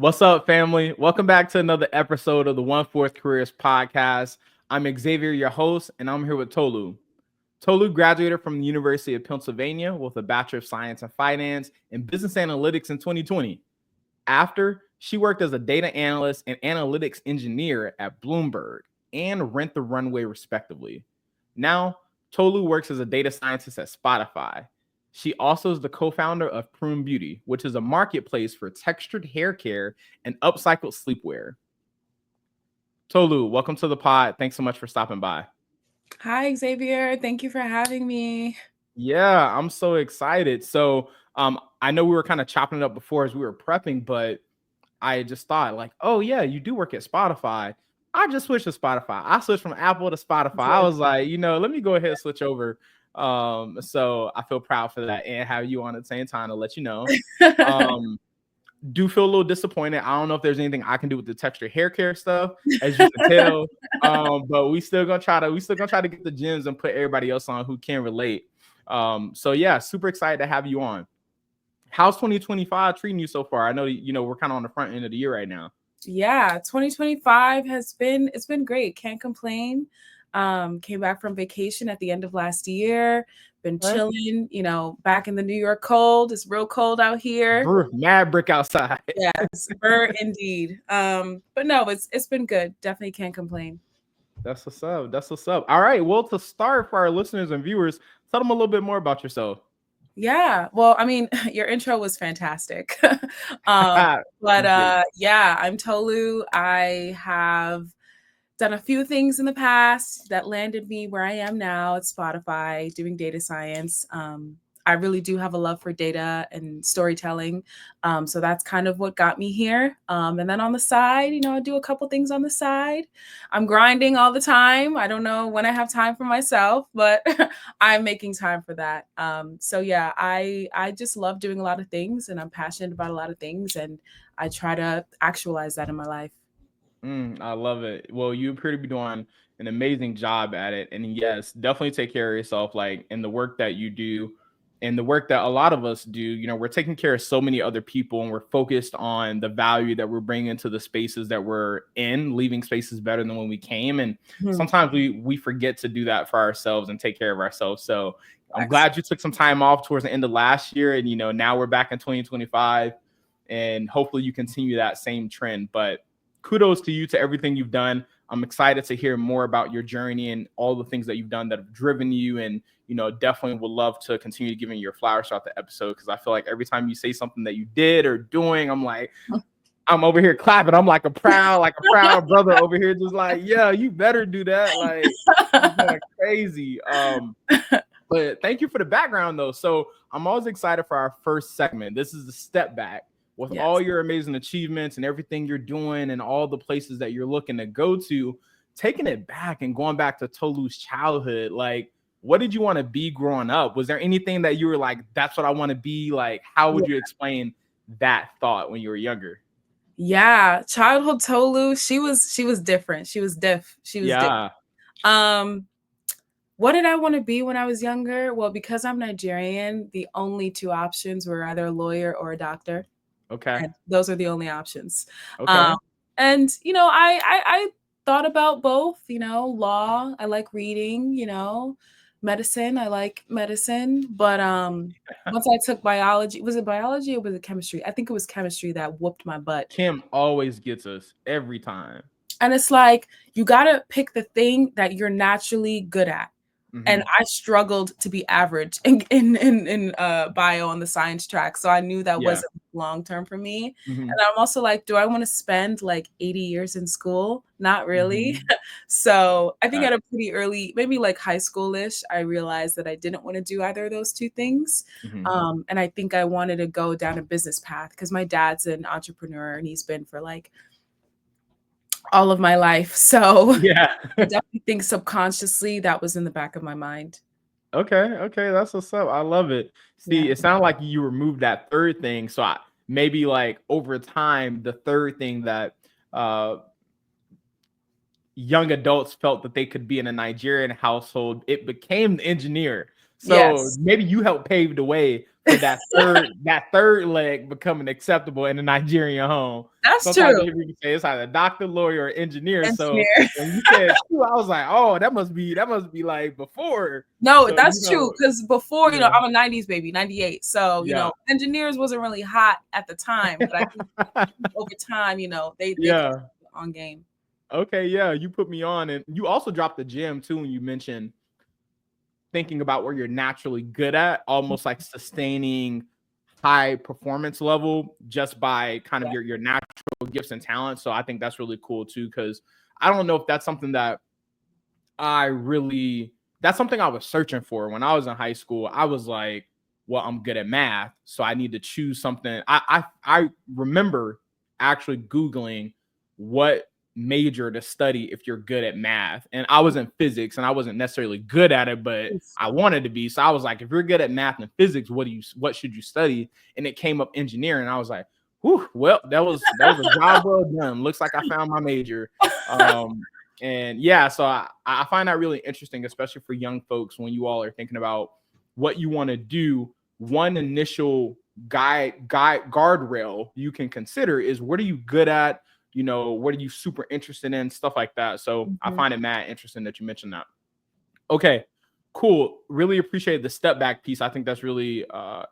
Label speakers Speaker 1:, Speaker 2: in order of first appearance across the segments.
Speaker 1: What's up, family? Welcome back to another episode of the 1/4 Careers podcast. I'm Xavier, your host, and I'm here with Tolu. Tolu graduated from the University of Pennsylvania with a Bachelor of Science in Finance and Business Analytics in 2020. After, she worked as a data analyst and analytics engineer at Bloomberg and Rent the Runway, respectively. Now, Tolu works as a data scientist at Spotify. She also is the co-founder of Prune Beauty, which is a marketplace for textured hair care and upcycled sleepwear. Tolu, welcome to the pod. Thanks so much for stopping by.
Speaker 2: Hi, Xavier. Thank you for having me.
Speaker 1: Yeah, I'm so excited. So I know we were kind of chopping it up before as we were prepping, but I just thought like, oh yeah, you do work at Spotify. I just switched to Spotify. I switched from Apple to Spotify. I was like, let me go ahead and switch over. So I feel proud for that and have you on at the same time to let you know. Do feel a little disappointed. I don't know if there's anything I can do with the texture hair care stuff, as you can tell. But we still gonna try to get the gems and put everybody else on who can relate. So yeah, super excited to have you on. How's 2025 treating you so far? I know we're kind of on the front end of the year right now.
Speaker 2: Yeah, 2025 it's been great. Can't complain. Came back from vacation at the end of last year. Been chilling, back in the New York cold. It's real cold out here.
Speaker 1: Mad brick outside.
Speaker 2: Yes, indeed. But no, it's been good. Definitely can't complain.
Speaker 1: That's what's up. All right. Well, to start for our listeners and viewers, tell them a little bit more about yourself.
Speaker 2: Yeah, well, I mean, your intro was fantastic. Yeah, I'm Tolu. I have done a few things in the past that landed me where I am now at Spotify doing data science. I really do have a love for data and storytelling. So that's kind of what got me here. And then on the side, I do a couple things on the side. I'm grinding all the time. I don't know when I have time for myself, but I'm making time for that. So yeah, I just love doing a lot of things and I'm passionate about a lot of things. And I try to actualize that in my life.
Speaker 1: I love it. Well, you appear to be doing an amazing job at it. And yes, definitely take care of yourself, like in the work that you do and the work that a lot of us do. We're taking care of so many other people and we're focused on the value that we're bringing to the spaces that we're in, leaving spaces better than when we came. And sometimes we forget to do that for ourselves and take care of ourselves. So I'm glad you took some time off towards the end of last year. And, now we're back in 2025 and hopefully you continue that same trend. But kudos to you, to everything you've done. I'm excited to hear more about your journey and all the things that you've done that have driven you. And, definitely would love to continue giving you your flowers throughout the episode. Cause I feel like every time you say something that you did or doing, I'm over here clapping. I'm like a proud brother over here. Just like, yeah, you better do that. Like, it's kind of crazy. But thank you for the background though. So I'm always excited for our first segment. This is the step back. With all your amazing achievements and everything you're doing and all the places that you're looking to go to, taking it back and going back to Tolu's childhood, like, what did you want to be growing up? Was there anything that you were like, that's what I want to be? Like, how would you explain that thought when you were younger?
Speaker 2: Yeah, childhood Tolu, she was different. She was different. What did I want to be when I was younger? Well, because I'm Nigerian, the only two options were either a lawyer or a doctor.
Speaker 1: Okay.
Speaker 2: And those are the only options.
Speaker 1: Okay.
Speaker 2: And, I thought about both, law, I like reading, medicine, I like medicine. But once I took biology, was it biology or was it chemistry? I think it was chemistry that whooped my butt.
Speaker 1: Chem always gets us every time.
Speaker 2: And it's like, you got to pick the thing that you're naturally good at. And I struggled to be average in bio on the science track. So I knew that wasn't long-term for me. And I'm also like, do I want to spend like 80 years in school? Not really. So I think at a pretty early, maybe like high schoolish, I realized that I didn't want to do either of those two things. And I think I wanted to go down a business path because my dad's an entrepreneur and he's been for like all of my life. So
Speaker 1: yeah,
Speaker 2: I definitely think subconsciously that was in the back of my mind.
Speaker 1: Okay, that's what's up. I love it. See, it sounded like you removed that third thing. So maybe like over time, the third thing that young adults felt that they could be in a Nigerian household, it became the engineer. So
Speaker 2: Yes.
Speaker 1: maybe you helped pave the way for that third leg becoming acceptable in a Nigerian home.
Speaker 2: That's
Speaker 1: Sometimes
Speaker 2: true.
Speaker 1: you can say it's either doctor, lawyer, or engineer. So
Speaker 2: Engineer.
Speaker 1: when you said true, I was like, oh, that must be like before.
Speaker 2: No,
Speaker 1: So
Speaker 2: that's true. Because before,
Speaker 1: yeah,
Speaker 2: I'm a 90s baby, 98. So,
Speaker 1: yeah,
Speaker 2: engineers wasn't really hot at the time, but I think over time, they got
Speaker 1: yeah.
Speaker 2: on game.
Speaker 1: Okay, yeah, you put me on, and you also dropped the gem too when you mentioned thinking about where you're naturally good at, almost like sustaining high performance level just by kind of
Speaker 2: Yeah.
Speaker 1: your natural gifts and talents. So I think that's really cool too, because I don't know if that's something that that's something I was searching for when I was in high school. I was like, well, I'm good at math, so I need to choose something. I remember actually Googling what major to study if you're good at math. And I was in physics and I wasn't necessarily good at it, but I wanted to be. So I was like, if you're good at math and physics, what should you study? And it came up engineering. And I was like, whew, well, that was a job well done. Looks like I found my major. And yeah, so I find that really interesting, especially for young folks when you all are thinking about what you want to do. One initial guardrail you can consider is what are you good at? What are you super interested in? Stuff like that. So I find it mad interesting that you mentioned that. Okay, cool. Really appreciate the step back piece. I think that's really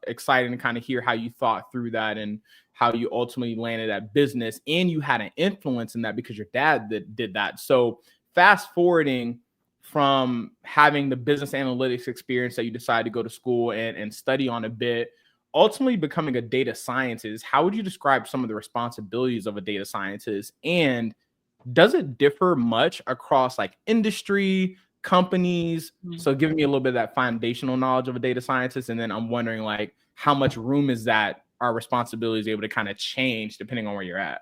Speaker 1: exciting to kind of hear how you thought through that and how you ultimately landed at business, and you had an influence in that because your dad did that. So fast forwarding from having the business analytics experience that you decided to go to school and study on a bit, ultimately becoming a data scientist, how would you describe some of the responsibilities of a data scientist? And does it differ much across like industry, companies? So giving me a little bit of that foundational knowledge of a data scientist. And then I'm wondering like how much room is that our responsibility is able to kind of change depending on where you're at?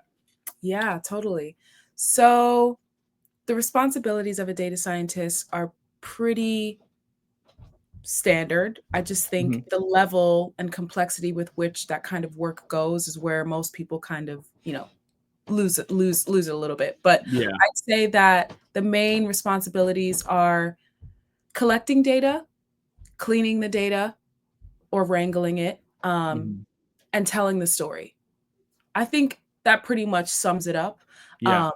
Speaker 2: Yeah, totally. So the responsibilities of a data scientist are pretty standard. I just think the level and complexity with which that kind of work goes is where most people kind of, lose it a little bit. But
Speaker 1: Yeah.
Speaker 2: I'd say that the main responsibilities are collecting data, cleaning the data or wrangling it, and telling the story. I think that pretty much sums it up.
Speaker 1: Yeah.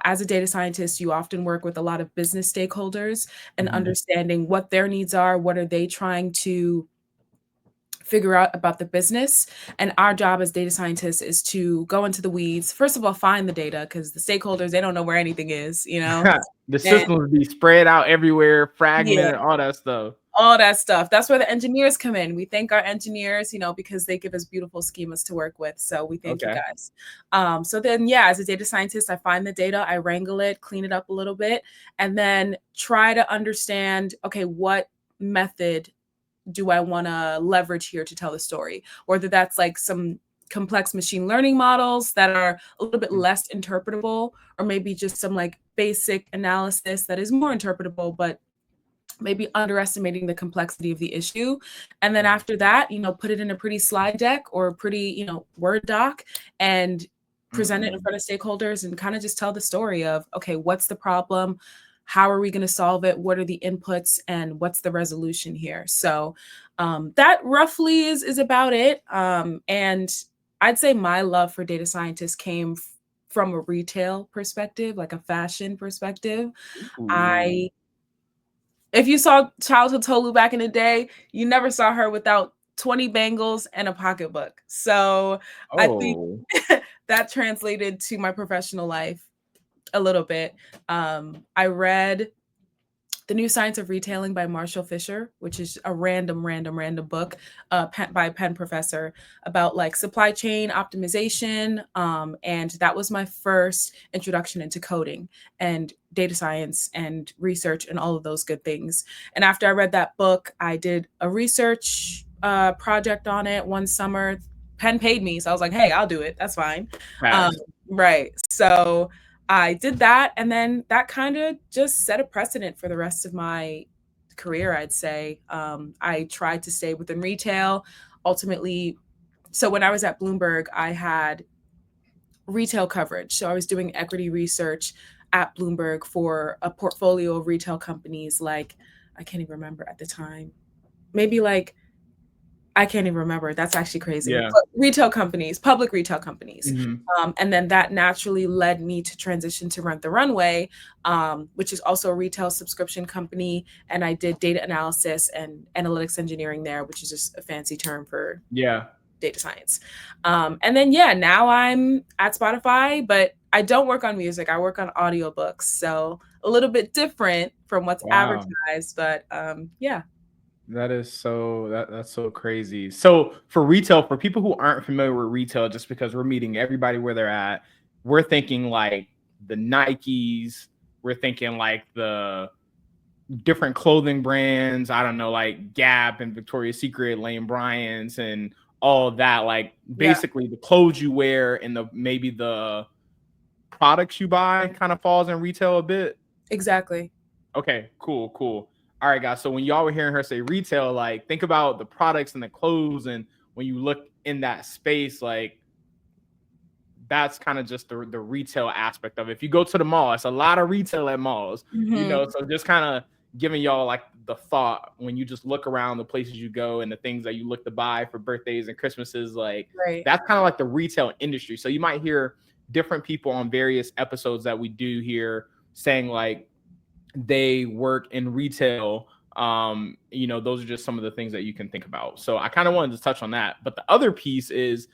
Speaker 2: As a data scientist, you often work with a lot of business stakeholders and understanding what their needs are, what are they trying to figure out about the business. And our job as data scientists is to go into the weeds. First of all, find the data because the stakeholders, they don't know where anything is,
Speaker 1: The
Speaker 2: and
Speaker 1: systems be spread out everywhere,
Speaker 2: yeah,
Speaker 1: fragmented, all that stuff.
Speaker 2: all that stuff. That's where the engineers come in. We thank our engineers, because they give us beautiful schemas to work with. So we thank you
Speaker 1: Okay.
Speaker 2: guys. So then, yeah, as a data scientist, I find the data, I wrangle it, clean it up a little bit, and then try to understand, okay, what method do I want to leverage here to tell the story? Whether that's like some complex machine learning models that are a little bit less interpretable, or maybe just some like basic analysis that is more interpretable, but maybe underestimating the complexity of the issue. And then after that, put it in a pretty slide deck or a pretty, Word doc and present it in front of stakeholders and kind of just tell the story of, okay, what's the problem? How are we going to solve it? What are the inputs and what's the resolution here? So that roughly is about it. And I'd say my love for data scientists came from a retail perspective, like a fashion perspective. If you saw childhood Tolu back in the day, you never saw her without 20 bangles and a pocketbook. So I think that translated to my professional life a little bit. I read The New Science of Retailing by Marshall Fisher, which is a random book by a Penn professor about like supply chain optimization. And that was my first introduction into coding and data science and research and all of those good things. And after I read that book, I did a research project on it one summer. Penn paid me. So I was like, hey, I'll do it. That's fine. Right. So I did that, and then that kind of just set a precedent for the rest of my career, I'd say. I tried to stay within retail. Ultimately, so when I was at Bloomberg, I had retail coverage. So I was doing equity research at Bloomberg for a portfolio of retail companies like, I can't even remember at the time, maybe like, I can't even remember. That's actually crazy.
Speaker 1: Yeah.
Speaker 2: But retail companies, public retail companies.
Speaker 1: Mm-hmm.
Speaker 2: And then that naturally led me to transition to Rent the Runway, which is also a retail subscription company. And I did data analysis and analytics engineering there, which is just a fancy term for data science. And then, now I'm at Spotify, but I don't work on music. I work on audiobooks. So a little bit different from what's advertised, but yeah.
Speaker 1: That is that's so crazy. So for retail, for people who aren't familiar with retail, just because we're meeting everybody where they're at, we're thinking like the Nikes, we're thinking like the different clothing brands, I don't know, like Gap and Victoria's Secret, Lane Bryant's and all of that, like basically the clothes you wear and maybe the products you buy kind of falls in retail a bit.
Speaker 2: Exactly.
Speaker 1: Okay, cool. All right, guys. So when y'all were hearing her say retail, like think about the products and the clothes, and when you look in that space, like that's kind of just the retail aspect of it. If you go to the mall, it's a lot of retail at malls, so just kind of giving y'all like the thought when you just look around the places you go and the things that you look to buy for birthdays and Christmases, like that's kind of like the retail industry. So you might hear different people on various episodes that we do here saying like they work in retail. Those are just some of the things that you can think about. So I kind of wanted to touch on that. But the other piece is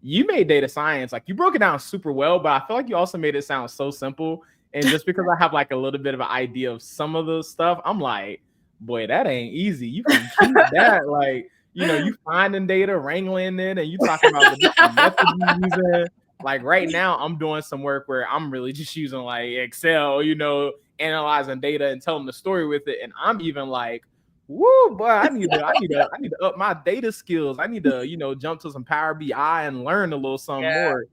Speaker 1: you made data science, like you broke it down super well, but I feel like you also made it sound so simple. And just because I have like a little bit of an idea of some of the stuff, I'm like, boy, that ain't easy. You can keep that, like, you finding data, wrangling it, and you talking about the different methods you using. Like right now, I'm doing some work where I'm really just using like Excel, analyzing data and telling the story with it. And I'm even like, woo, boy, I need to up my data skills. I need to, jump to some Power BI and learn a little something more.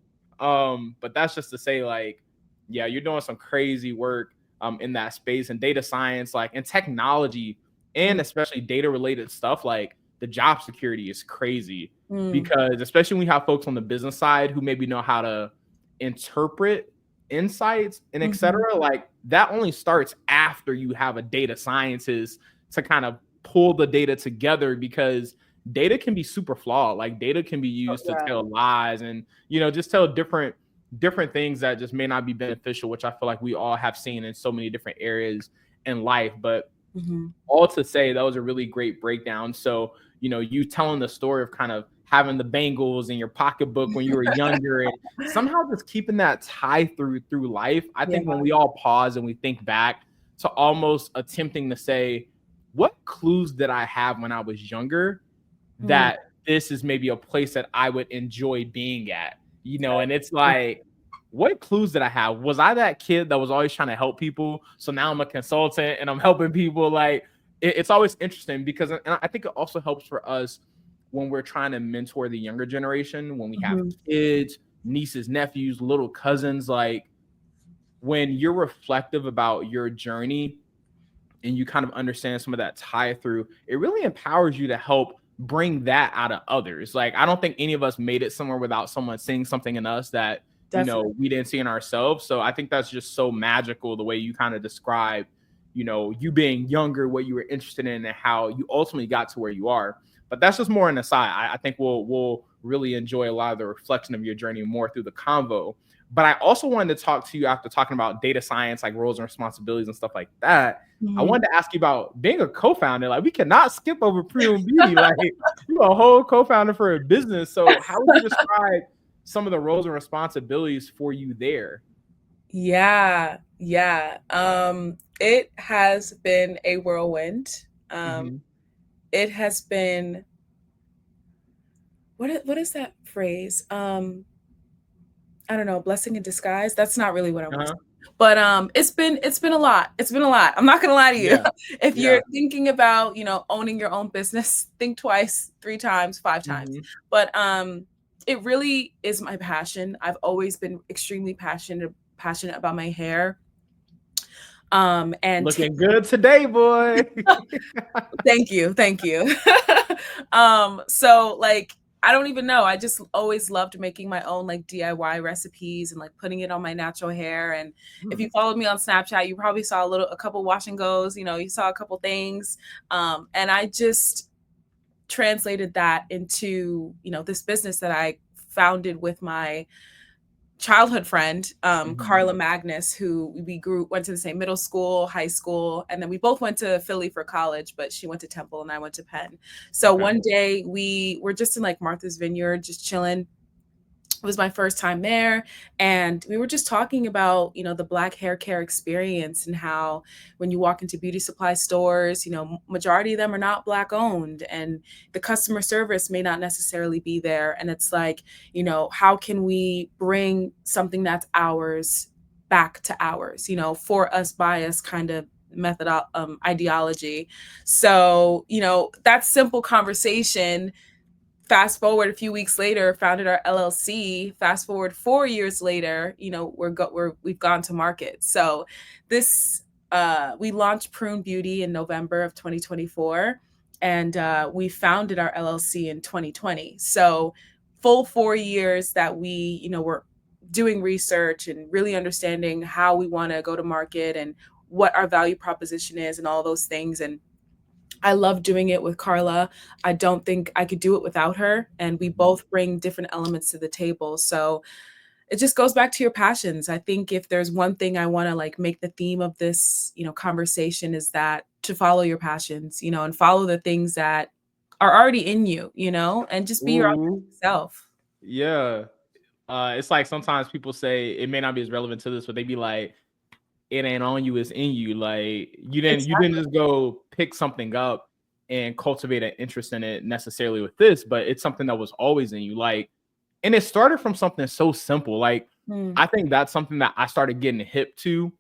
Speaker 1: But that's just to say, like, yeah, you're doing some crazy work in that space, and data science, like, and technology, and especially data related stuff, like the job security is crazy because especially when we have folks on the business side who maybe know how to interpret insights and etc. Like that only starts after you have a data scientist to kind of pull the data together, because data can be super flawed. Like data can be used to tell lies and just tell different things that just may not be beneficial, which I feel like we all have seen in so many different areas in life. But all to say, that was a really great breakdown. So you telling the story of kind of having the Bengals in your pocketbook when you were younger and somehow just keeping that tie through life. I think when we all pause and we think back to almost attempting to say, what clues did I have when I was younger that this is maybe a place that I would enjoy being at, and it's like, what clues did I have? Was I that kid that was always trying to help people? So now I'm a consultant and I'm helping people. Like it's always interesting because, and I think it also helps for us when we're trying to mentor the younger generation, when we have kids, nieces, nephews, little cousins, like when you're reflective about your journey and you kind of understand some of that tie through, it really empowers you to help bring that out of others. Like, I don't think any of us made it somewhere without someone seeing something in us that, we didn't see in ourselves. So I think that's just so magical, the way you kind of describe, you being younger, what you were interested in and how you ultimately got to where you are. But that's just more an aside. I think we'll really enjoy a lot of the reflection of your journey more through the convo. But I also wanted to talk to you after talking about data science, like roles and responsibilities and stuff like that. I wanted to ask you about being a co-founder. Like, we cannot skip over Prune Beauty. Like, you're a whole co-founder for a business. So how would you describe some of the roles and responsibilities for you there?
Speaker 2: Yeah. It has been a whirlwind. It has been, what is that phrase? I don't know, blessing in disguise. That's not really what I want to say. But it's been a lot. It's been a lot. I'm not gonna lie to you. If you're thinking about, owning your own business, think twice, 3 times, 5 times. But it really is my passion. I've always been extremely passionate about my hair. And
Speaker 1: looking good today, boy.
Speaker 2: Thank you. So like, I don't even know. I just always loved making my own like DIY recipes and like putting it on my natural hair. And if you followed me on Snapchat, you probably saw a couple wash and goes, you saw a couple things. And I just translated that into, this business that I founded with my childhood friend, Carla Magnus, who went to the same middle school, high school, and then we both went to Philly for college, but she went to Temple and I went to Penn. So one day we were just in like Martha's Vineyard, just chilling. It was my first time there, and we were just talking about, the Black hair care experience and how when you walk into beauty supply stores, majority of them are not Black owned, and the customer service may not necessarily be there. And it's like, how can we bring something that's ours back to ours, for us, by us kind of ideology. So, that simple conversation. Fast forward a few weeks later, founded our LLC. Fast forward 4 years later, we've gone to market. So we launched Prune Beauty in November of 2024, and we founded our LLC in 2020. So full 4 years that we, were doing research and really understanding how we want to go to market and what our value proposition is and all those things. And I love doing it with Carla. I don't think I could do it without her. And we both bring different elements to the table. So it just goes back to your passions. I think if there's one thing I want to like make the theme of this, conversation, is that to follow your passions, and follow the things that are already in you, and just be your own self.
Speaker 1: Yeah. It's like sometimes people say it may not be as relevant to this, but they be like, it ain't on you, it's in you. Like you didn't just go pick something up and cultivate an interest in it necessarily with this, but it's something that was always in you. Like, and it started from something so simple. Like, I think that's something that I started getting hip to.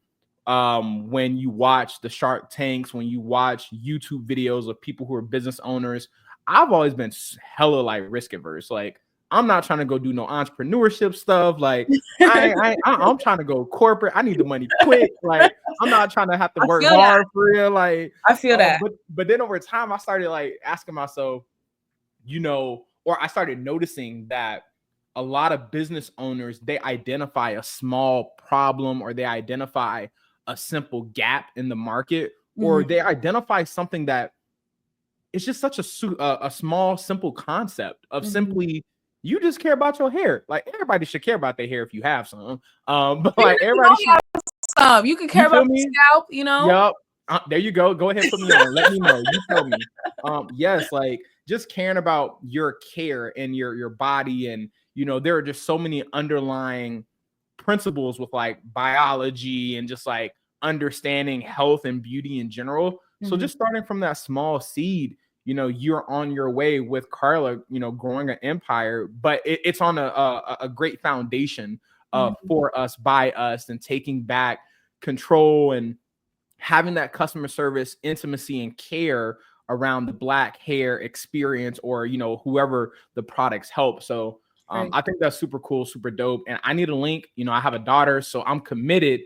Speaker 1: When you watch the Shark Tanks, when you watch YouTube videos of people who are business owners, I've always been hella like risk averse. Like, I'm not trying to go do no entrepreneurship stuff. Like, I'm trying to go corporate. I need the money quick. Like, I'm not trying to have to work hard for real. Like,
Speaker 2: I feel that.
Speaker 1: But then over time, I started like asking myself, or I started noticing that a lot of business owners, they identify a small problem, or they identify a simple gap in the market, or they identify something that it's just such a small, simple concept of simply, you just care about your hair. Like, everybody should care about their hair if you have some. But like, everybody should.
Speaker 2: You can care about the scalp,
Speaker 1: Yep. There you go. Go ahead, put me on. Let me know. You tell me. Yes, like just caring about your care and your body, and there are just so many underlying principles with like biology and just like understanding health and beauty in general. So just starting from that small seed, you're on your way with Carla, growing an empire, but it's on a great foundation for us, by us, and taking back control and having that customer service, intimacy, and care around the Black hair experience, or, whoever the products help. So I think that's super cool, super dope. And I need a link. I have a daughter, so I'm committed.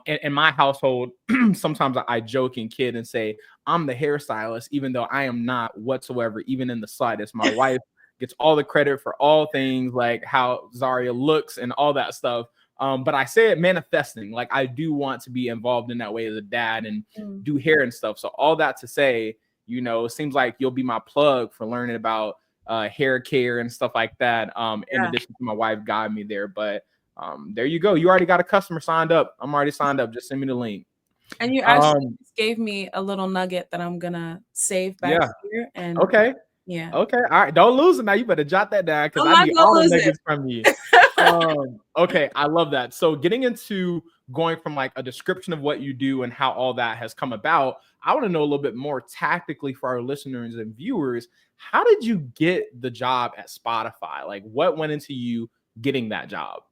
Speaker 1: In my household, sometimes I joke and kid and say I'm the hairstylist, even though I am not whatsoever, even in the slightest. My wife gets all the credit for all things, like how Zaria looks and all that stuff. But I say it manifesting, like I do want to be involved in that way as a dad and do hair and stuff. So all that to say, it seems like you'll be my plug for learning about hair care and stuff like that. In addition to my wife guiding me there, but there you go. You already got a customer signed up. I'm already signed up. Just send me the link.
Speaker 2: And you actually gave me a little nugget that I'm gonna save back here. And
Speaker 1: okay. All right. Don't lose it now. You better jot that down, because I need all the nuggets from you. Okay. I love that. So getting into going from like a description of what you do and how all that has come about, I want to know a little bit more tactically for our listeners and viewers. How did you get the job at Spotify? Like, what went into you getting that job?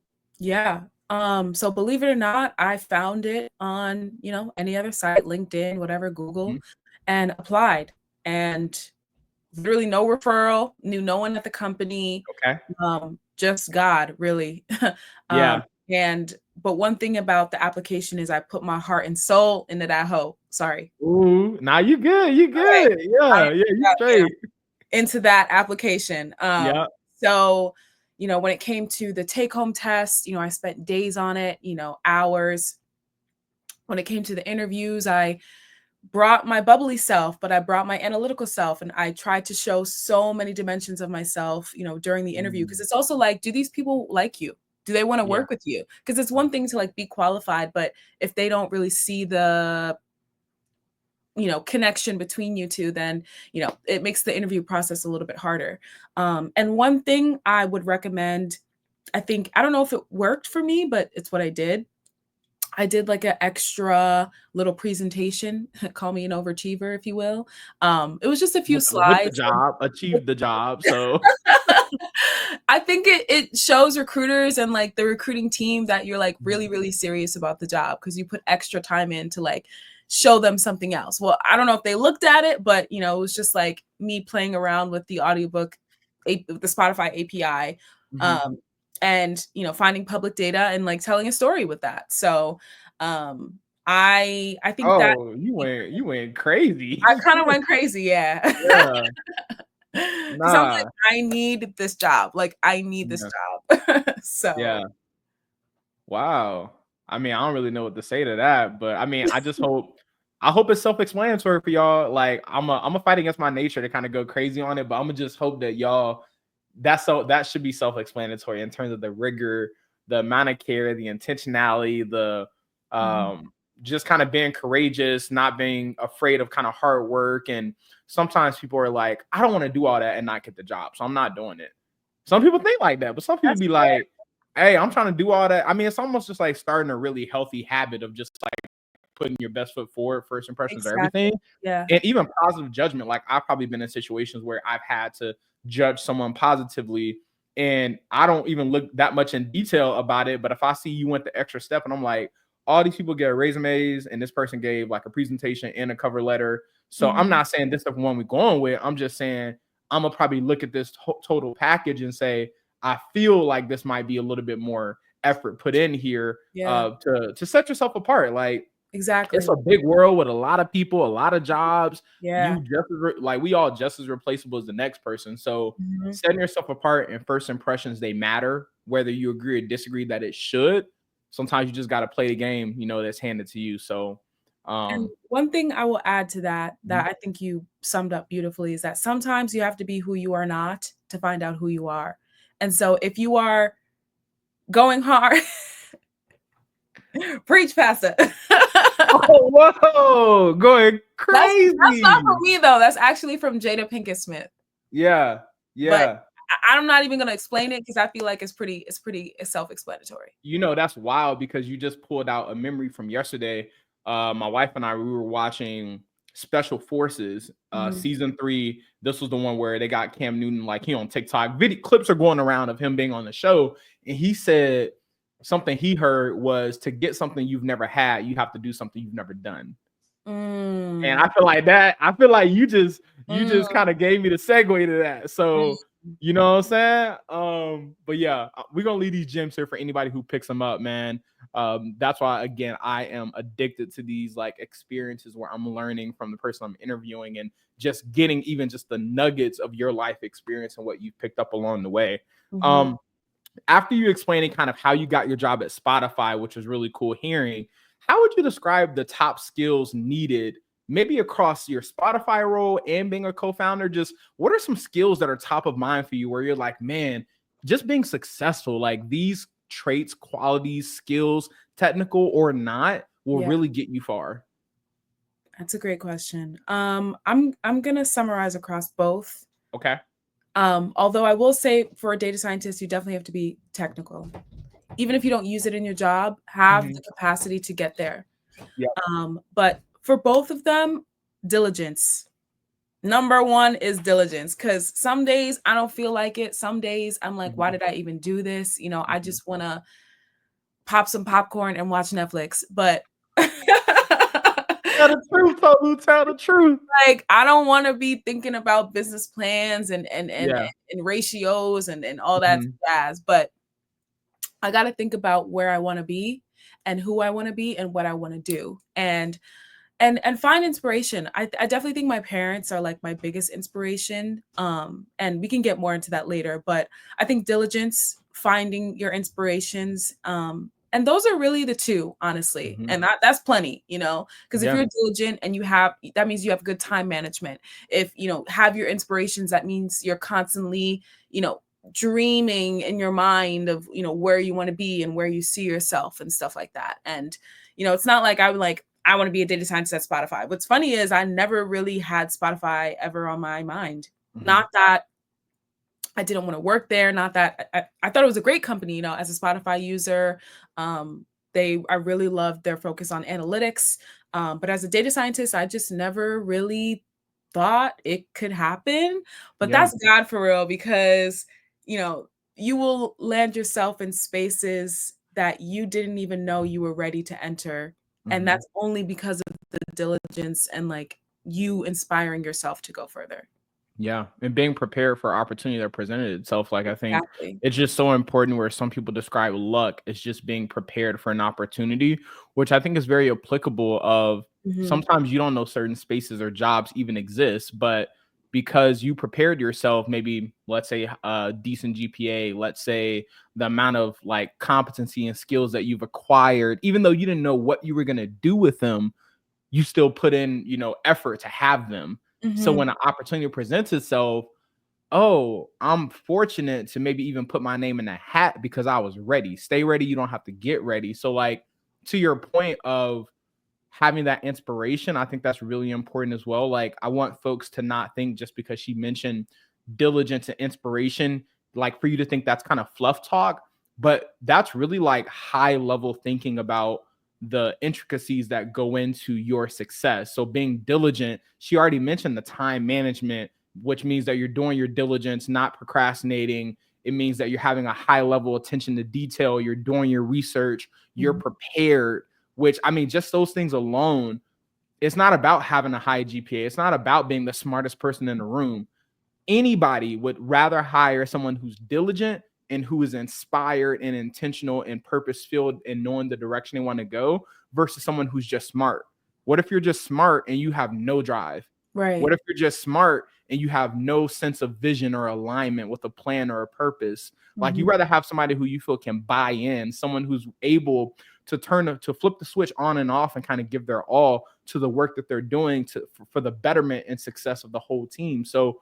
Speaker 2: Yeah. So believe it or not, I found it on, any other site, LinkedIn, whatever, Google, and applied, and really no referral, knew no one at the company.
Speaker 1: Okay.
Speaker 2: Just God, really. But one thing about the application is I put my heart and soul into that hoe. Sorry.
Speaker 1: Ooh, now you good. You good. Right. Yeah, you straight.
Speaker 2: Into that application. So, when it came to the take-home test, I spent days on it, hours. When it came to the interviews, I brought my bubbly self, but I brought my analytical self, and I tried to show so many dimensions of myself, during the interview. Because it's also like, do these people like you? Do they want to work with you? Because it's one thing to like be qualified, but if they don't really see the connection between you two, then it makes the interview process a little bit harder. And one thing I would recommend, I don't know if it worked for me, but it's what I did. I did like an extra little presentation. Call me an overachiever, if you will. It was just a few slides.
Speaker 1: With the job, achieved the job. So
Speaker 2: I think it shows recruiters and like the recruiting team that you're like really, really serious about the job, because you put extra time in to like show them something else. Well, I don't know if they looked at it, but it was just like me playing around with the audiobook, the Spotify API. And finding public data and like telling a story with that. So I think that
Speaker 1: you went crazy.
Speaker 2: I kind of went crazy, yeah.
Speaker 1: Yeah.
Speaker 2: Because I'm like, I need this job. Like, I need this job. So
Speaker 1: yeah. Wow. I mean, I don't really know what to say to that, but I mean, I hope it's self-explanatory for y'all. Like, I'm a fight against my nature to kind of go crazy on it, but I'm gonna just hope that y'all, that should be self-explanatory in terms of the rigor, the amount of care, the intentionality, the just kind of being courageous, not being afraid of kind of hard work. And sometimes people are like, I don't want to do all that and not get the job, so I'm not doing it. Some people think like that, but some people be like, hey, I'm trying to do all that. I mean, it's almost just like starting a really healthy habit of just like putting your best foot forward. First impressions are everything.
Speaker 2: Yeah.
Speaker 1: And even positive judgment. Like, I've probably been in situations where I've had to judge someone positively and I don't even look that much in detail about it. But if I see you went the extra step and I'm like, all these people get resumes and this person gave like a presentation and a cover letter. So I'm not saying this is the one we're going with. I'm just saying I'm gonna probably look at this total package and say, I feel like this might be a little bit more effort put in here to set yourself apart. Like,
Speaker 2: exactly.
Speaker 1: It's a big world with a lot of people, a lot of jobs.
Speaker 2: Yeah.
Speaker 1: You just we all just as replaceable as the next person. So setting yourself apart and first impressions, they matter, whether you agree or disagree that it should. Sometimes you just got to play the game, that's handed to you. So
Speaker 2: and one thing I will add to that I think you summed up beautifully is that sometimes you have to be who you are not to find out who you are. And so if you are going hard, preach, Pastor.
Speaker 1: Oh, whoa, going crazy.
Speaker 2: That's not from me though. That's actually from Jada Pinkett Smith.
Speaker 1: Yeah.
Speaker 2: But I'm not even gonna explain it because I feel like it's pretty self-explanatory.
Speaker 1: That's wild because you just pulled out a memory from yesterday. My wife and I, we were watching Special Forces season 3. This was the one where they got Cam Newton, like, he on TikTok. Video clips are going around of him being on the show, and he said something he heard was, to get something you've never had, you have to do something you've never done. And I feel like that. I feel like you just kind of gave me the segue to that. So you know what I'm saying? But yeah, we're gonna leave these gems here for anybody who picks them up, man. That's why, again, I am addicted to these like experiences where I'm learning from the person I'm interviewing and just getting even just the nuggets of your life experience and what you've picked up along the way. After you explaining kind of how you got your job at Spotify, which was really cool hearing, how would you describe the top skills needed, maybe across your Spotify role and being a co-founder? Just what are some skills that are top of mind for you where you're like, man, just being successful, like these traits, qualities, skills, technical or not, will really get you far?
Speaker 2: That's a great question. I'm gonna summarize across both.
Speaker 1: Okay.
Speaker 2: Although I will say, for a data scientist, you definitely have to be technical. Even if you don't use it in your job, have the capacity to get there. But for both of them, diligence. Number one is diligence, because some days I don't feel like it. Some days I'm like, why did I even do this? I just want to pop some popcorn and watch Netflix. But
Speaker 1: tell the truth, Tolu, tell the truth.
Speaker 2: Like, I don't want to be thinking about business plans and ratios and all that jazz. But I got to think about where I want to be and who I want to be and what I want to do. And find inspiration. I definitely think my parents are like my biggest inspiration. And we can get more into that later, but I think diligence, finding your inspirations, And those are really the two, honestly. And that's plenty, because if you're diligent and that means you have good time management. If, have your inspirations, that means you're constantly, dreaming in your mind of, where you want to be and where you see yourself and stuff like that. And, it's not like I want to be a data scientist at Spotify. What's funny is I never really had Spotify ever on my mind. Not that I didn't want to work there. Not that I thought it was a great company, as a Spotify user. I really loved their focus on analytics. But as a data scientist, I just never really thought it could happen. But that's God for real, because, you will land yourself in spaces that you didn't even know you were ready to enter. And that's only because of the diligence and you inspiring yourself to go further.
Speaker 1: Yeah. And being prepared for opportunity that presented itself. I think it's just so important, where some people describe luck as just being prepared for an opportunity, which I think is very applicable of sometimes you don't know certain spaces or jobs even exist, but because you prepared yourself, maybe let's say a decent GPA, let's say the amount of competency and skills that you've acquired, even though you didn't know what you were going to do with them, you still put in, effort to have them. So when an opportunity presents itself, I'm fortunate to maybe even put my name in a hat because I was ready. Stay ready. You don't have to get ready. So to your point of having that inspiration, I think that's really important as well. I want folks to not think just because she mentioned diligence and inspiration, for you to think that's kind of fluff talk, but that's really high level thinking about the intricacies that go into your success. So being diligent, she already mentioned the time management, which means that you're doing your diligence, not procrastinating. It means that you're having a high level attention to detail. You're doing your research. You're prepared, which, I mean, just those things alone, it's not about having a high GPA. It's not about being the smartest person in the room. Anybody would rather hire someone who's diligent and who is inspired and intentional and purpose-filled and knowing the direction they want to go versus someone who's just smart. What if you're just smart and you have no drive?
Speaker 2: Right.
Speaker 1: What if you're just smart and you have no sense of vision or alignment with a plan or a purpose? You rather have somebody who you feel can buy in, someone who's able to flip the switch on and off and kind of give their all to the work that they're doing for the betterment and success of the whole team. So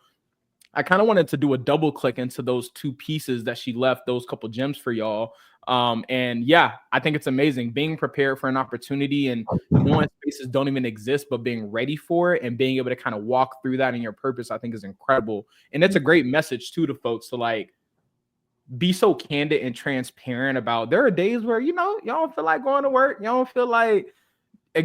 Speaker 1: I kind of wanted to do a double click into those two pieces that she left, those couple gems for y'all. And yeah, I think it's amazing being prepared for an opportunity and knowing spaces don't even exist, but being ready for it and being able to kind of walk through that in your purpose, I think is incredible. And it's a great message too to folks to be so candid and transparent about there are days where, you don't feel like going to work. You don't feel like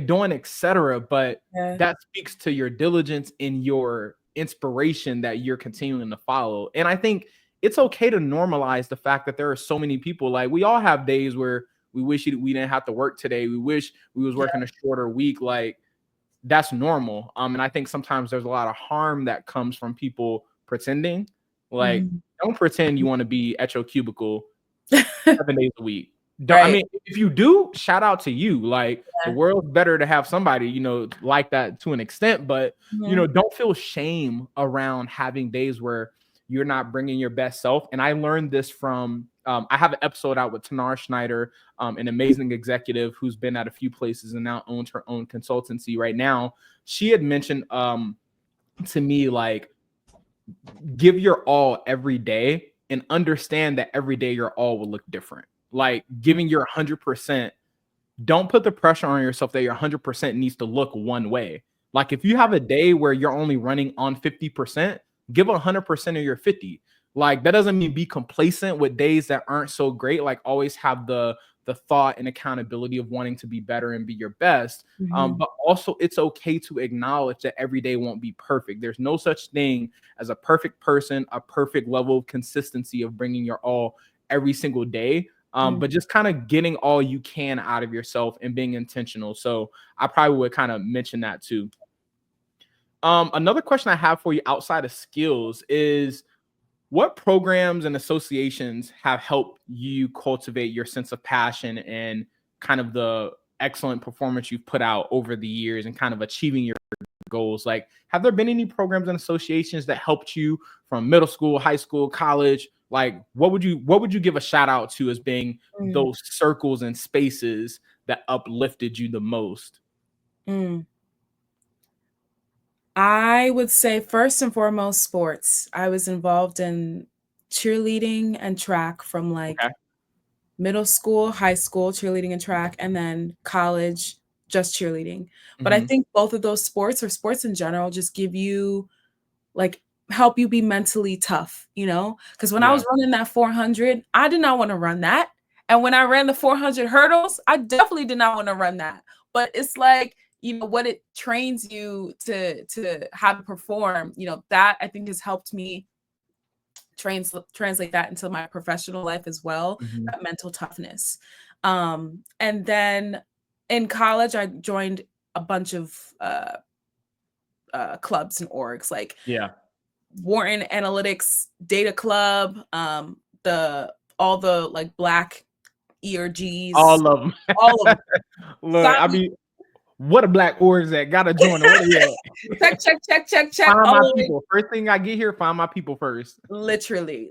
Speaker 1: doing, etc. But that speaks to your diligence and your inspiration that you're continuing to follow. And I think it's okay to normalize the fact that there are so many people. We all have days where we wish we didn't have to work today. We wish we was working a shorter week. That's normal. And I think sometimes there's a lot of harm that comes from people pretending. Don't pretend you want to be at your cubicle 7 days a week. I mean, if you do, shout out to you. The world's better to have somebody, like that to an extent, but don't feel shame around having days where you're not bringing your best self. And I learned this from, I have an episode out with Tanar Schneider, an amazing executive who's been at a few places and now owns her own consultancy right now. She had mentioned to me, give your all every day and understand that every day your all will look different. Giving your 100%, don't put the pressure on yourself that your 100% needs to look one way. If you have a day where you're only running on 50%, give 100% of your 50. That doesn't mean be complacent with days that aren't so great. Always have the thought and accountability of wanting to be better and be your best. But also it's okay to acknowledge that every day won't be perfect. There's no such thing as a perfect person, a perfect level of consistency of bringing your all every single day. But just kind of getting all you can out of yourself and being intentional. So I probably would kind of mention that too. Another question I have for you outside of skills is, what programs and associations have helped you cultivate your sense of passion and kind of the excellent performance you've put out over the years and kind of achieving your goals? Have there been any programs and associations that helped you from middle school, high school, college, like what would you give a shout out to as being those circles and spaces that uplifted you the most?
Speaker 2: I would say first and foremost sports. I was involved in cheerleading and track from like
Speaker 1: Okay.
Speaker 2: middle school, high school, cheerleading and track, and then college, just cheerleading. But I
Speaker 1: Mm-hmm.
Speaker 2: think both of those sports or sports in general just give you like help you be mentally tough, you know? Because when I
Speaker 1: Yeah.
Speaker 2: was running that 400, I did not want to run that. And when I ran the 400 hurdles, I definitely did not want to run that. But it's like, you know, what it trains you to how to perform, you know, that I think has helped me translate that into my professional life as well,
Speaker 1: Mm-hmm.
Speaker 2: that mental toughness. And then in college, I joined a bunch of clubs and orgs like
Speaker 1: Yeah.
Speaker 2: Wharton Analytics Data Club, the all the like Black ERGs,
Speaker 1: All of them.
Speaker 2: all of them.
Speaker 1: Look,
Speaker 2: Sign
Speaker 1: I
Speaker 2: me.
Speaker 1: mean, what a black orgs that gotta join them. Where they at?
Speaker 2: Check.
Speaker 1: Find
Speaker 2: All
Speaker 1: my
Speaker 2: the way.
Speaker 1: people. First thing I get here, find my people first.
Speaker 2: Literally.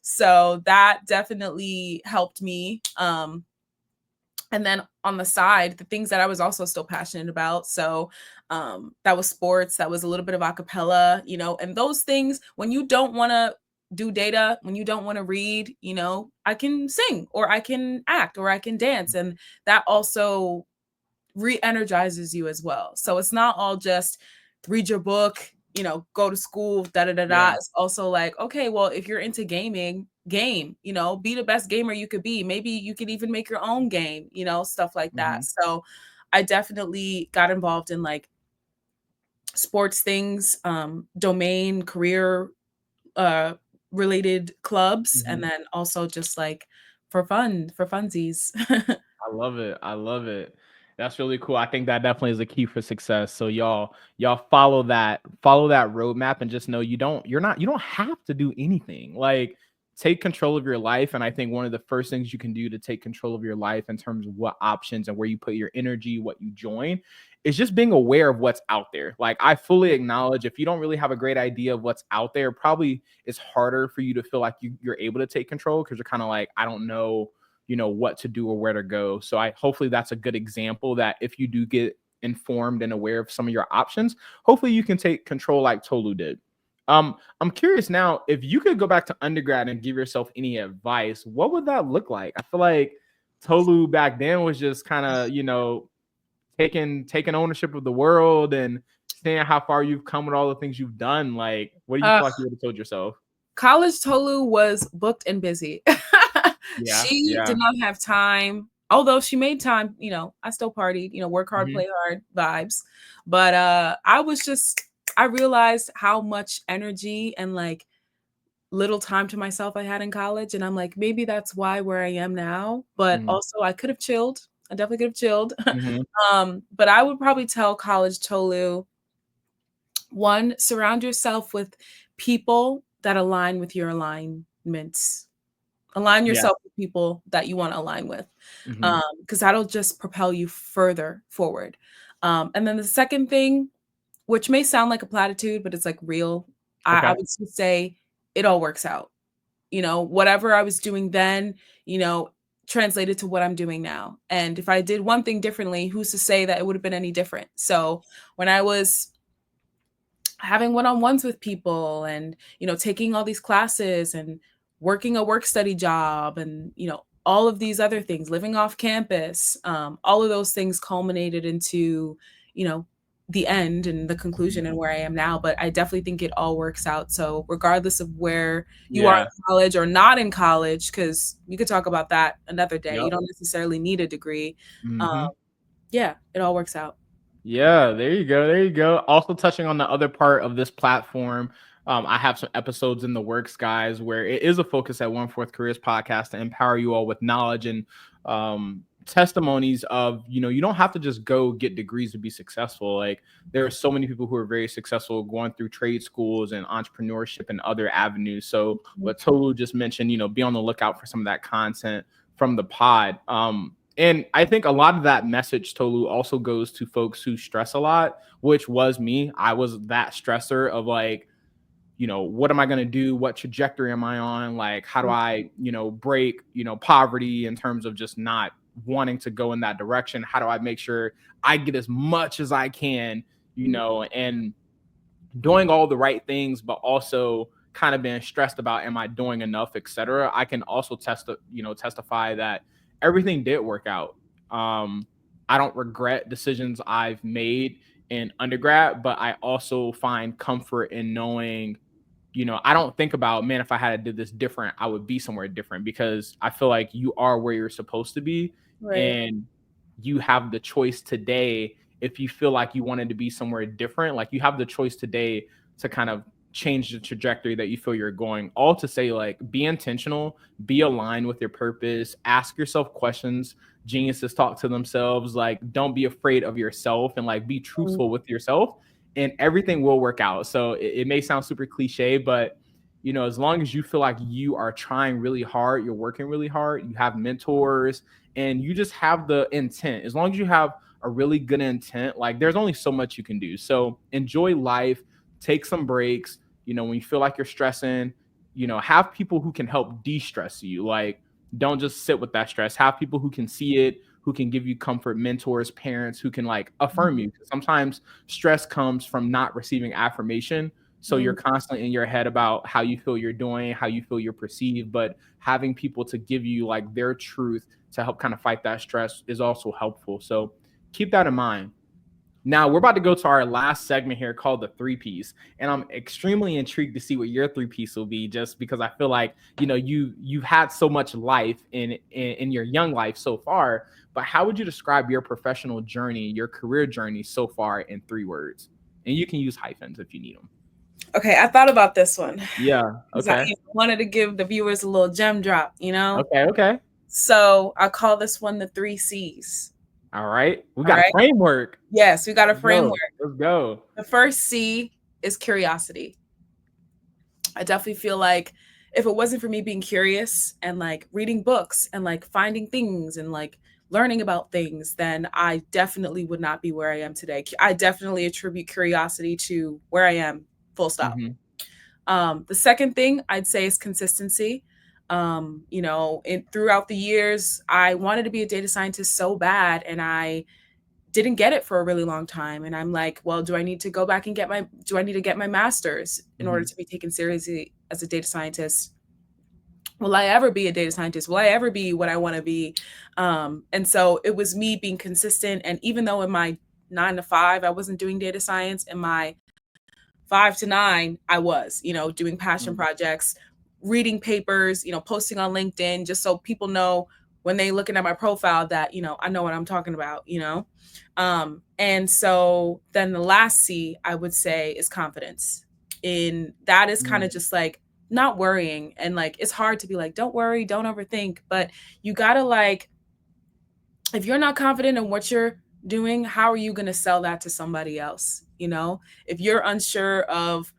Speaker 2: So that definitely helped me. And then on the side, the things that I was also still passionate about. So that was sports, that was a little bit of acapella, you know, and those things, when you don't want to do data, when you don't want to read, you know, I can sing or I can act or I can dance. And that also re-energizes you as well. So it's not all just read your book, you know, go to school, da da da da.
Speaker 1: Yeah.
Speaker 2: It's also like, okay, well, if you're into gaming, game, you know, be the best gamer you could be. Maybe you could even make your own game, you know, stuff like that.
Speaker 1: Mm-hmm.
Speaker 2: So I definitely got involved in like sports things, domain, career related clubs, and
Speaker 1: Mm-hmm.
Speaker 2: then also just like for funsies.
Speaker 1: I love it. I love it. That's really cool. I think that definitely is a key for success. So y'all follow that roadmap and just know you don't have to do anything. Like take control of your life. And I think one of the first things you can do to take control of your life in terms of what options and where you put your energy, what you join, is just being aware of what's out there. Like I fully acknowledge if you don't really have a great idea of what's out there, probably it's harder for you to feel like you're able to take control because you're kind of like, I don't know, you know, what to do or where to go. So hopefully that's a good example that if you do get informed and aware of some of your options, hopefully you can take control like Tolu did. I'm curious now, if you could go back to undergrad and give yourself any advice, what would that look like? I feel like Tolu back then was just kind of, you know, taking ownership of the world and seeing how far you've come with all the things you've done. Like, what do you feel like you would have told yourself?
Speaker 2: College Tolu was booked and busy. She
Speaker 1: Yeah.
Speaker 2: did not have time, although she made time, you know, I still partied, you know, work hard,
Speaker 1: Mm-hmm.
Speaker 2: play hard vibes. But I realized how much energy and like little time to myself I had in college. And I'm like, maybe that's why where I am now. But
Speaker 1: Mm-hmm.
Speaker 2: also I could have chilled. I definitely could have chilled.
Speaker 1: Mm-hmm.
Speaker 2: But I would probably tell college Tolu, one, surround yourself with people that align with your alignments. Align
Speaker 1: Yeah.
Speaker 2: yourself with people that you want to align with,
Speaker 1: Mm-hmm.
Speaker 2: because that'll just propel you further forward. And then the second thing, which may sound like a platitude, but it's like real, I
Speaker 1: Okay.
Speaker 2: would just say it all works out. You know, whatever I was doing then, you know, translated to what I'm doing now. And if I did one thing differently, who's to say that it would have been any different? So when I was having one-on-ones with people and, you know, taking all these classes and working a work study job and, you know, all of these other things, living off campus, all of those things culminated into, you know, the end and the conclusion and where I am now. But I definitely think it all works out. So regardless of where you are
Speaker 1: Yeah.
Speaker 2: in college or not in college, because you could talk about that another day. You
Speaker 1: Yep.
Speaker 2: don't necessarily need a degree. Um,
Speaker 1: Mm-hmm.
Speaker 2: yeah, it all works out.
Speaker 1: Yeah, there you go. There you go. Also touching on the other part of this platform, I have some episodes in the works, guys, where it is a focus at One Fourth Careers podcast to empower you all with knowledge and testimonies of, you know, you don't have to just go get degrees to be successful. Like there are so many people who are very successful going through trade schools and entrepreneurship and other avenues. So what Tolu just mentioned, you know, be on the lookout for some of that content from the pod. And I think a lot of that message, Tolu, also goes to folks who stress a lot, which was me. I was that stressor of like, what am I going to do? What trajectory am I on? Like, how do I, break, poverty in terms of just not wanting to go in that direction? How do I make sure I get as much as I can, and doing all the right things, but also kind of being stressed about, am I doing enough, etc. I can also testify that everything did work out. I don't regret decisions I've made in undergrad, but I also find comfort in knowing, I don't think about, man, if I had to do this different, I would be somewhere different, because I feel like you are where you're supposed to be.
Speaker 2: Right.
Speaker 1: And you have the choice today. If you feel like you wanted to be somewhere different, like you have the choice today to kind of change the trajectory that you feel you're going. All to say, like, be intentional, be aligned with your purpose, ask yourself questions. Geniuses talk to themselves. Like, don't be afraid of yourself, and like be truthful with yourself, and everything will work out. So it may sound super cliche, but as long as you feel like you are trying really hard, you're working really hard, you have mentors, and you just have the intent. As long as you have a really good intent, like, there's only so much you can do. So enjoy life, take some breaks. When you feel like you're stressing, have people who can help de-stress you. Like, don't just sit with that stress. Have people who can see it, who can give you comfort, mentors, parents who can like affirm you. Sometimes stress comes from not receiving affirmation. So you're constantly in your head about how you feel you're doing, how you feel you're perceived, but having people to give you like their truth to help kind of fight that stress is also helpful. So keep that in mind. Now we're about to go to our last segment here called the 3Ps, and I'm extremely intrigued to see what your 3Ps will be, just because I feel like you've had so much life in your young life so far. But how would you describe your professional journey, your career journey so far in 3 words? And you can use hyphens if you need them.
Speaker 2: Okay, I thought about this one.
Speaker 1: Yeah. Okay.
Speaker 2: I wanted to give the viewers a little gem drop,
Speaker 1: Okay.
Speaker 2: So I call this one the 3 C's.
Speaker 1: All right. We got a framework.
Speaker 2: Yes, we got a framework.
Speaker 1: Let's go.
Speaker 2: The first C is curiosity. I definitely feel like if it wasn't for me being curious and like reading books and like finding things and like learning about things, then I definitely would not be where I am today. I definitely attribute curiosity to where I am, full stop. The second thing I'd say is consistency. Throughout the years, I wanted to be a data scientist so bad, and I didn't get it for a really long time. And I'm like, well, do I need to go back and get my master's in order to be taken seriously as a data scientist? Will I ever be a data scientist? Will I ever be what I want to be? And so it was me being consistent. And even though in my 9 to 5, I wasn't doing data science, in my 5 to 9, I was, doing passion projects, reading papers, posting on LinkedIn, just so people know when they looking at my profile that, I know what I'm talking about, and so then the last C I would say is confidence. In that is kind of just like not worrying. And like, it's hard to be like, don't worry, don't overthink, but you gotta like, if you're not confident in what you're doing, how are you going to sell that to somebody else? If you're unsure of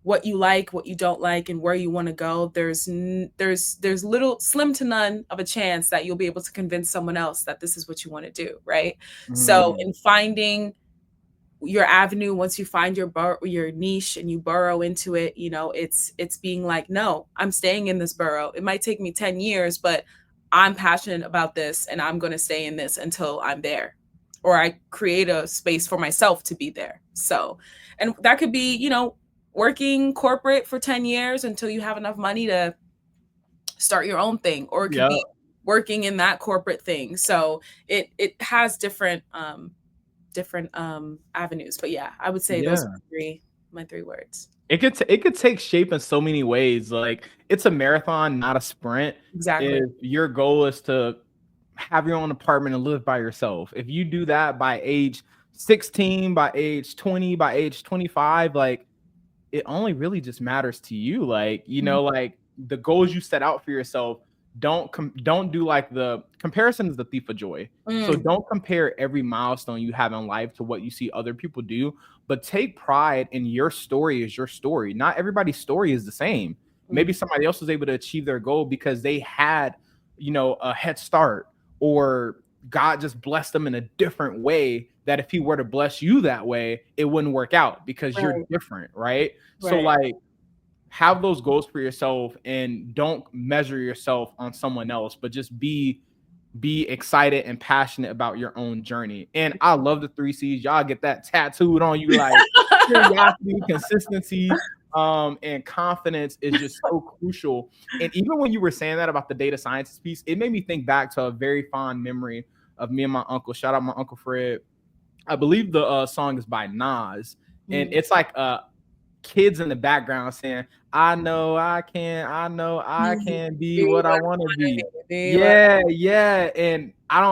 Speaker 2: what you like, what you don't like, and where you want to go, there's little, slim to none of a chance that you'll be able to convince someone else that this is what you want to do, right? So in finding your avenue, once you find your niche and you burrow into it, it's being like, no, I'm staying in this burrow. It might take me 10 years, but I'm passionate about this, and I'm going to stay in this until I'm there, or I create a space for myself to be there. So, and that could be, working corporate for 10 years until you have enough money to start your own thing, or it could be working in that corporate thing. So it has different avenues. But yeah, I would say those are my 3 words.
Speaker 1: It could take shape in so many ways. Like, it's a marathon, not a sprint.
Speaker 2: Exactly.
Speaker 1: If your goal is to have your own apartment and live by yourself, if you do that by age 16, by age 20, by age 25, like, it only really just matters to you. Like, like the goals you set out for yourself, don't do like the comparison is the thief of joy. So don't compare every milestone you have in life to what you see other people do, but take pride in your story as your story. Not everybody's story is the same. Maybe somebody else was able to achieve their goal because they had, a head start, or God just blessed them in a different way that if he were to bless you that way, it wouldn't work out because you're different, right? So like, have those goals for yourself and don't measure yourself on someone else, but just be excited and passionate about your own journey. And I love the 3 C's. Y'all get that tattooed on you, like curiosity, consistency, and confidence is just so crucial. And even when you were saying that about the data scientist piece, it made me think back to a very fond memory of me and my uncle. Shout out my Uncle Fred. I believe the song is by Nas, and it's like kids in the background saying, I know I can be what I want to be. Yeah. And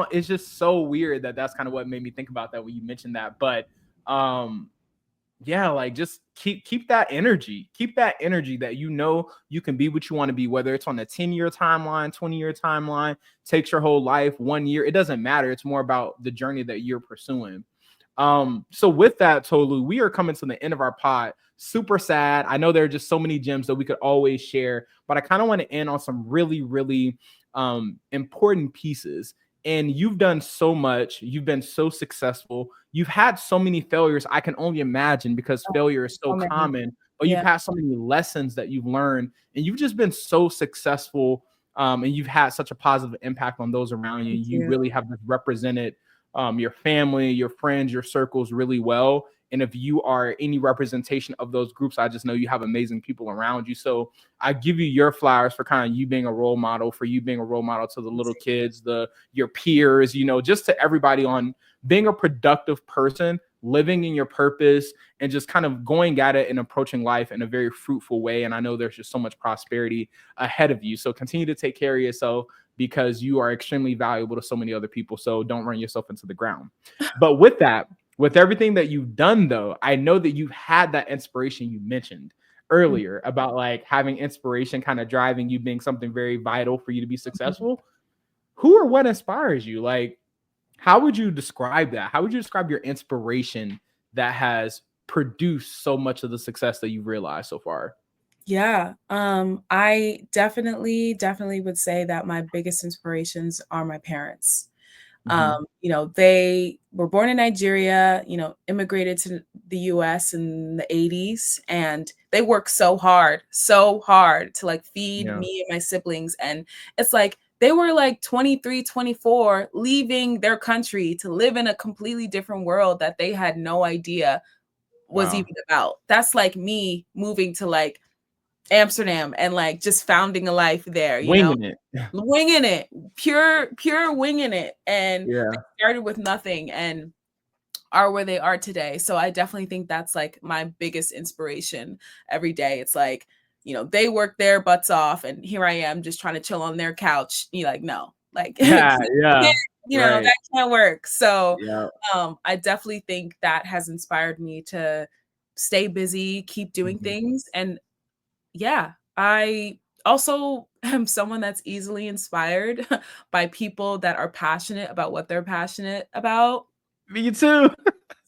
Speaker 1: it's just so weird that's kind of what made me think about that when you mentioned that. But yeah, like just keep that energy. Keep that energy that you can be what you want to be, whether it's on a 10-year timeline, 20-year timeline, takes your whole life, 1 year. It doesn't matter. It's more about the journey that you're pursuing. So with that, Tolu, we are coming to the end of our pod. Super sad. I know there are just so many gems that we could always share, but I kind of want to end on some really, really important pieces. And you've done so much. You've been so successful. You've had so many failures. I can only imagine, because failure is so common, but you've had so many lessons that you've learned, and you've just been so successful. And you've had such a positive impact on those around you. You really have represented your family, your friends, your circles really well. And if you are any representation of those groups, I just know you have amazing people around you. So I give you your flowers for kind of you being a role model, for you being a role model to the little kids, your peers, just to everybody, on being a productive person, living in your purpose, and just kind of going at it and approaching life in a very fruitful way. And I know there's just so much prosperity ahead of you. So continue to take care of yourself, because you are extremely valuable to so many other people. So don't run yourself into the ground. But with that, with everything that you've done, though, I know that you've had that inspiration you mentioned earlier about like having inspiration kind of driving you, being something very vital for you to be successful. Who or what inspires you? Like, how would you describe that? How would you describe your inspiration that has produced so much of the success that you've realized so far?
Speaker 2: Yeah, I definitely would say that my biggest inspirations are my parents. They were born in Nigeria, immigrated to the US in the 80s, and they worked so hard to like feed me and my siblings. And it's like they were like 23, 24, leaving their country to live in a completely different world that they had no idea was even about. That's like me moving to like Amsterdam and like just founding a life there,
Speaker 1: Winging
Speaker 2: it, pure winging it. And they started with nothing and are where they are today. So I definitely think that's like my biggest inspiration every day. It's like, they work their butts off and here I am just trying to chill on their couch. You're like, no, like, that can't work. So I definitely think that has inspired me to stay busy, keep doing things. And yeah, I also am someone that's easily inspired by people that are passionate about what they're passionate about.
Speaker 1: Me too.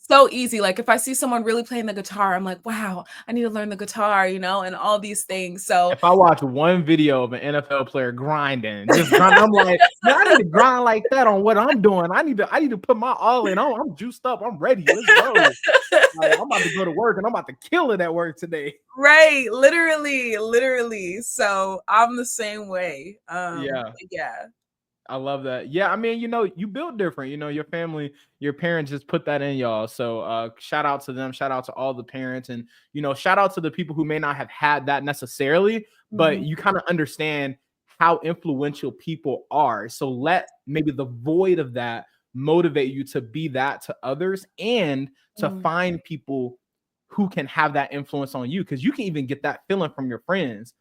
Speaker 2: So easy. Like if I see someone really playing the guitar, I'm like, wow, I need to learn the guitar, and all these things. So
Speaker 1: if I watch one video of an NFL player grinding, I'm like, man, I need to grind like that on what I'm doing. I need to put my all in. I'm juiced up. I'm ready. Let's go. Like, I'm about to go to work and I'm about to kill it at work today.
Speaker 2: Right. Literally. So I'm the same way. Yeah.
Speaker 1: I love that. Yeah, I mean, you built different. Your family, your parents just put that in y'all. So shout out to them. Shout out to all the parents, and shout out to the people who may not have had that necessarily, but you kind of understand how influential people are. So let maybe the void of that motivate you to be that to others, and to find people who can have that influence on you, because you can even get that feeling from your friends.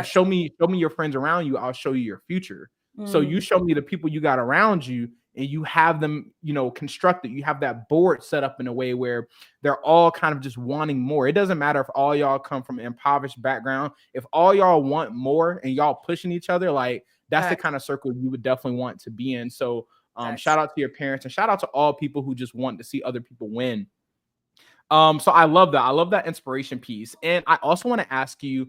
Speaker 1: Show me your friends around you. I'll show you your future. So you show me the people you got around you, and you have them, constructed. You have that board set up in a way where they're all kind of just wanting more. It doesn't matter if all y'all come from an impoverished background. If all y'all want more and y'all pushing each other, like that's the kind of circle you would definitely want to be in. So shout out to your parents, and shout out to all people who just want to see other people win. So I love that. I love that inspiration piece. And I also want to ask you,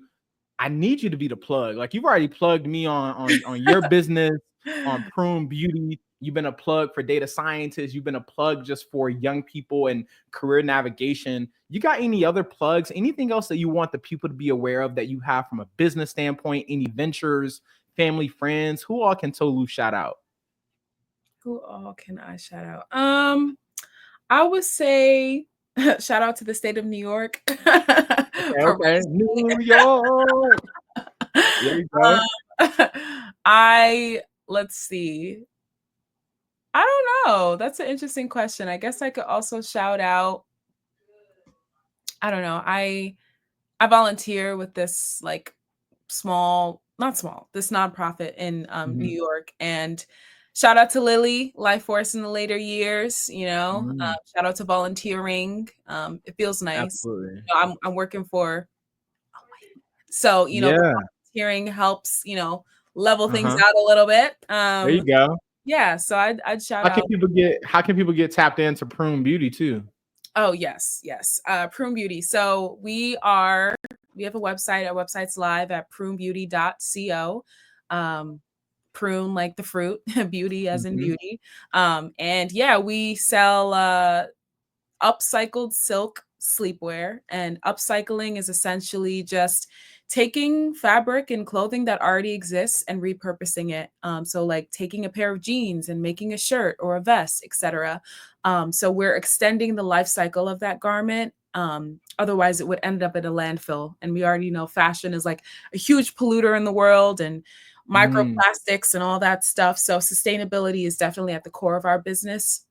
Speaker 1: I need you to be the plug. Like, you've already plugged me on your business, on Prune Beauty. You've been a plug for data scientists. You've been a plug just for young people and career navigation. You got any other plugs? Anything else that you want the people to be aware of that you have from a business standpoint? Any ventures, family, friends? Who all can Tolu shout out?
Speaker 2: Who all can I shout out? I would say shout out to the state of New York.
Speaker 1: Okay. New York. There you go.
Speaker 2: Let's see. I don't know. That's an interesting question. I guess I could also shout out. I don't know. I volunteer with this like this nonprofit in New York, and shout out to Lily, Life Force in the later years. Shout out to volunteering. It feels nice.
Speaker 1: Absolutely.
Speaker 2: I'm working for. So volunteering helps level things out a little bit.
Speaker 1: There you go.
Speaker 2: Yeah, so I'd shout out.
Speaker 1: How can people get tapped into Prune Beauty too?
Speaker 2: Oh, yes. Prune Beauty. So we have a website. Our website's live at prunebeauty.co. Prune like the fruit, beauty as in beauty. And yeah, we sell upcycled silk sleepwear, and upcycling is essentially just taking fabric and clothing that already exists and repurposing it. So like taking a pair of jeans and making a shirt or a vest, etc. So we're extending the life cycle of that garment. Otherwise it would end up at a landfill. And we already know fashion is like a huge polluter in the world, and microplastics and all that stuff. So sustainability is definitely at the core of our business.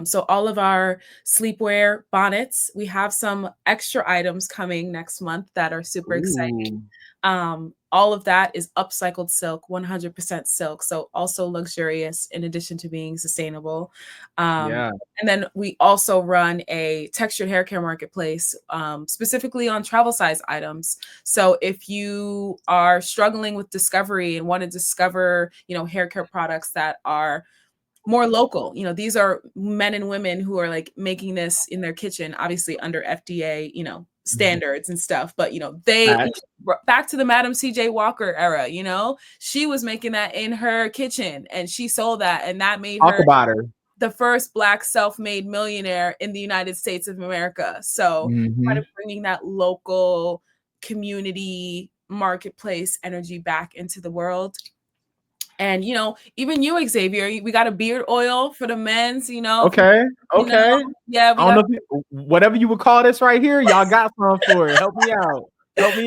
Speaker 2: So all of our sleepwear, bonnets, we have some extra items coming next month that are super exciting. All of that is upcycled silk, 100% silk. So also luxurious in addition to being sustainable. And then we also run a textured hair care marketplace, specifically on travel size items. So if you are struggling with discovery and want to discover, hair care products that are more local, these are men and women who are like making this in their kitchen, obviously under FDA, standards and stuff. But, they back to the Madam CJ Walker era, she was making that in her kitchen and she sold that, and that made her the first Black self-made millionaire in the United States of America. So kind of bringing that local community marketplace energy back into the world. And, even you, Xavier, we got a beard oil for the men's,
Speaker 1: Okay.
Speaker 2: Yeah.
Speaker 1: Whatever you would call this right here, y'all got some for it. Help me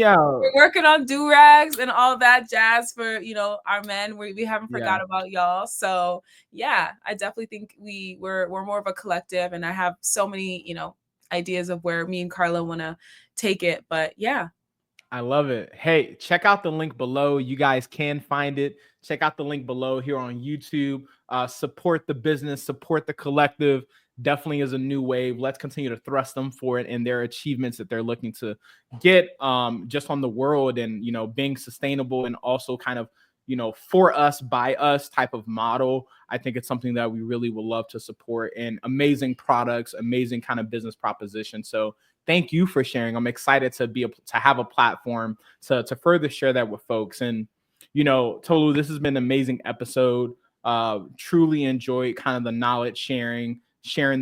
Speaker 1: out.
Speaker 2: We're working on do-rags and all that jazz for, our men. We haven't forgot about y'all. So yeah, I definitely think we're more of a collective, and I have so many, ideas of where me and Carla want to take it. But yeah.
Speaker 1: I love it. Hey, check out the link below. You guys can find it. Check out the link below here on YouTube. Support the business, support the collective. Definitely is a new wave. Let's continue to thrust them for it and their achievements that they're looking to get just on the world, and, being sustainable and also kind of, for us, by us type of model. I think it's something that we really would love to support, and amazing products, amazing kind of business proposition. So thank you for sharing. I'm excited to have a platform to further share that with folks. And, Tolu, this has been an amazing episode. Truly enjoyed kind of the knowledge sharing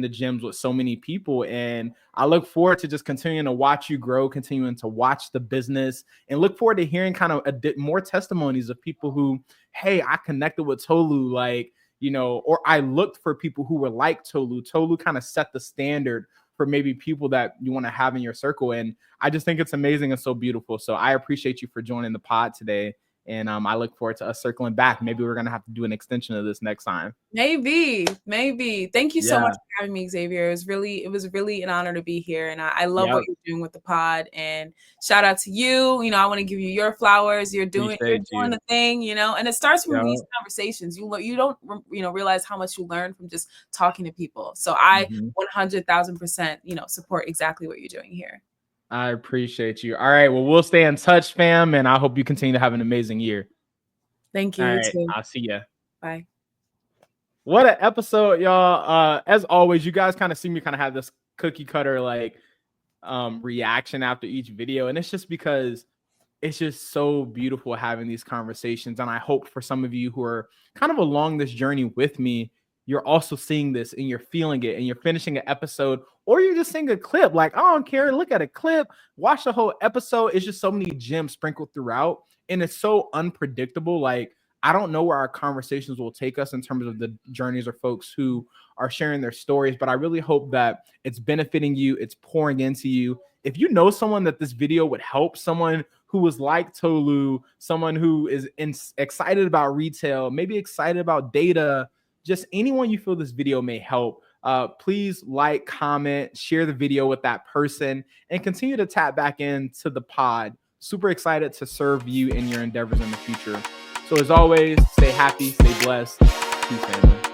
Speaker 1: the gems with so many people. And I look forward to just continuing to watch you grow, continuing to watch the business, and look forward to hearing kind of more testimonies of people who, hey, I connected with Tolu, or I looked for people who were like Tolu. Tolu kind of set the standard for maybe people that you want to have in your circle. And I just think it's amazing and so beautiful. So I appreciate you for joining the pod today. And I look forward to us circling back. Maybe we're going to have to do an extension of this next time.
Speaker 2: Maybe. Thank you so much for having me, Xavier. It was really an honor to be here. And I love what you're doing with the pod. And shout out to you. I want to give you your flowers. You're doing the thing, and it starts from these conversations. You don't, realize how much you learn from just talking to people. So I 100,000%, support exactly what you're doing here.
Speaker 1: I appreciate you. All right. Well, we'll stay in touch, fam. And I hope you continue to have an amazing year.
Speaker 2: Thank you.
Speaker 1: All right. I'll see ya.
Speaker 2: Bye.
Speaker 1: What an episode, y'all. As always, you guys kind of see me kind of have this cookie cutter reaction after each video. And it's just because it's just so beautiful having these conversations. And I hope for some of you who are kind of along this journey with me, you're also seeing this and you're feeling it and you're finishing an episode, or you're just seeing a clip. Like, I don't care, look at a clip, watch the whole episode. It's just so many gems sprinkled throughout. And it's so unpredictable. Like, I don't know where our conversations will take us in terms of the journeys of folks who are sharing their stories, but I really hope that it's benefiting you, it's pouring into you. If you know someone that this video would help, someone who was like Tolu, someone who is excited about retail, maybe excited about data, just anyone you feel this video may help, please like, comment, share the video with that person, and continue to tap back into the pod. Super excited to serve you in your endeavors in the future. So as always, stay happy, stay blessed. Peace, family.